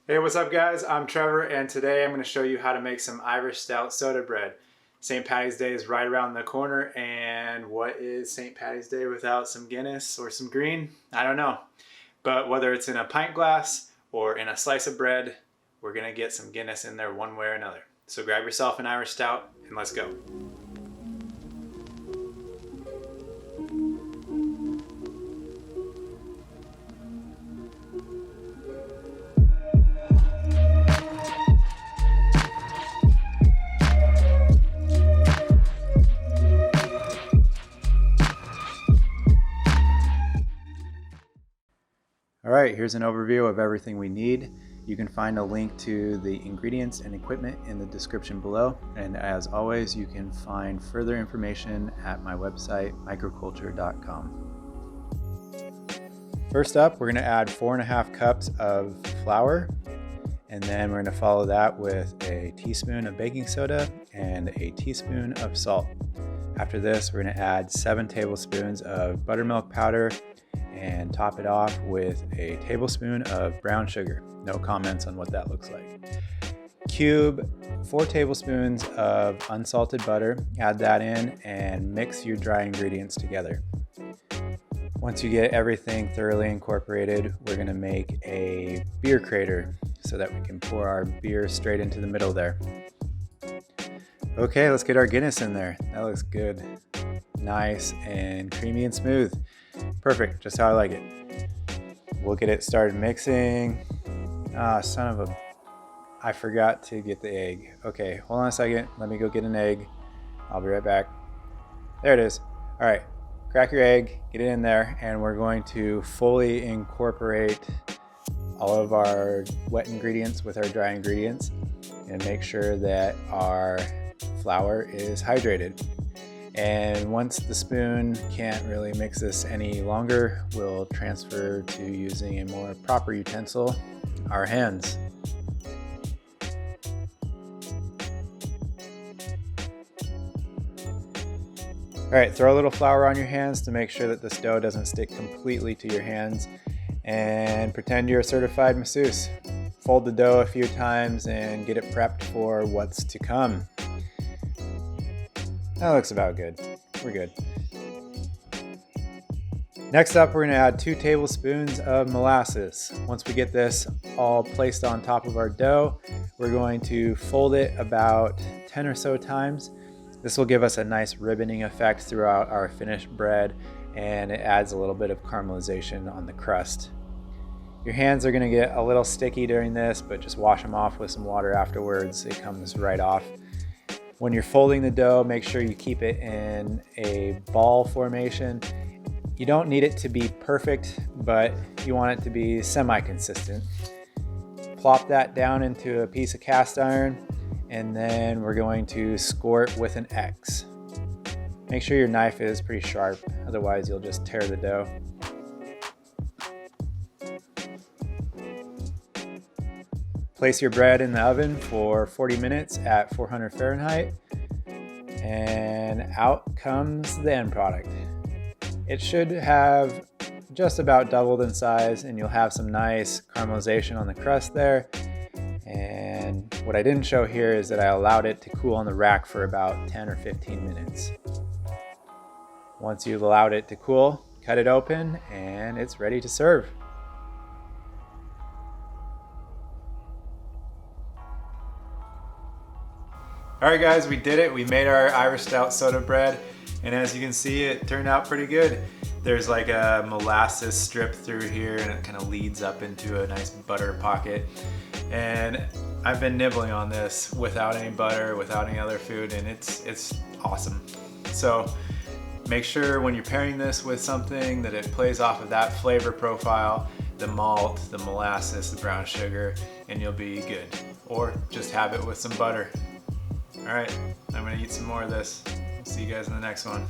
Hey, what's up guys? I'm Trevor and today I'm going to show you how to make some Irish Stout Soda Bread. St. Patty's Day is right around the corner, and what is St. Patty's Day without some Guinness or some green? I don't know. But whether it's in a pint glass or in a slice of bread, we're going to get some Guinness in there one way or another. So grab yourself an Irish Stout and let's go. Alright, here's an overview of everything we need. You can find a link to the ingredients and equipment in the description below, and as always you can find further information at my website microculture.com. First up, we're going to add 4.5 cups of flour, and then we're going to follow that with a teaspoon of baking soda and a teaspoon of salt. After this, we're going to add 7 tablespoons of buttermilk powder and top it off with a tablespoon of brown sugar. No comments on what that looks like. Cube 4 tablespoons of unsalted butter, add that in and mix your dry ingredients together. Once you get everything thoroughly incorporated, we're going to make a beer crater so that we can pour our beer straight into the middle there. Okay, let's get our Guinness in there. That looks good. Nice and creamy and smooth. Perfect, just how I like it. We'll get it started mixing. Son of a... I forgot to get the egg. Okay, hold on a second. Let me go get an egg. I'll be right back. There it is. All right, crack your egg, get it in there, and we're going to fully incorporate all of our wet ingredients with our dry ingredients and make sure that our flour is hydrated. And once the spoon can't really mix this any longer, we'll transfer to using a more proper utensil, our hands. All right, throw a little flour on your hands to make sure that the dough doesn't stick completely to your hands, and pretend you're a certified masseuse. Fold the dough a few times and get it prepped for what's to come. That looks about good. We're good. Next up, we're going to add 2 tablespoons of molasses. Once we get this all placed on top of our dough, we're going to fold it about 10 or so times. This will give us a nice ribboning effect throughout our finished bread, and it adds a little bit of caramelization on the crust. Your hands are going to get a little sticky during this, but just wash them off with some water afterwards. It comes right off. When you're folding the dough, make sure you keep it in a ball formation. You don't need it to be perfect, but you want it to be semi-consistent. Plop that down into a piece of cast iron, and then we're going to score it with an X. Make sure your knife is pretty sharp, otherwise you'll just tear the dough. Place your bread in the oven for 40 minutes at 400 Fahrenheit, and out comes the end product. It should have just about doubled in size, and you'll have some nice caramelization on the crust there. And what I didn't show here is that I allowed it to cool on the rack for about 10 or 15 minutes. Once you've allowed it to cool, cut it open and it's ready to serve. Alright guys, we did it. We made our Irish Stout Soda Bread, and as you can see, it turned out pretty good. There's like a molasses strip through here, and it kind of leads up into a nice butter pocket. And I've been nibbling on this without any butter, without any other food, and it's awesome. So make sure when you're pairing this with something that it plays off of that flavor profile, the malt, the molasses, the brown sugar, and you'll be good. Or just have it with some butter. All right, I'm gonna eat some more of this. See you guys in the next one.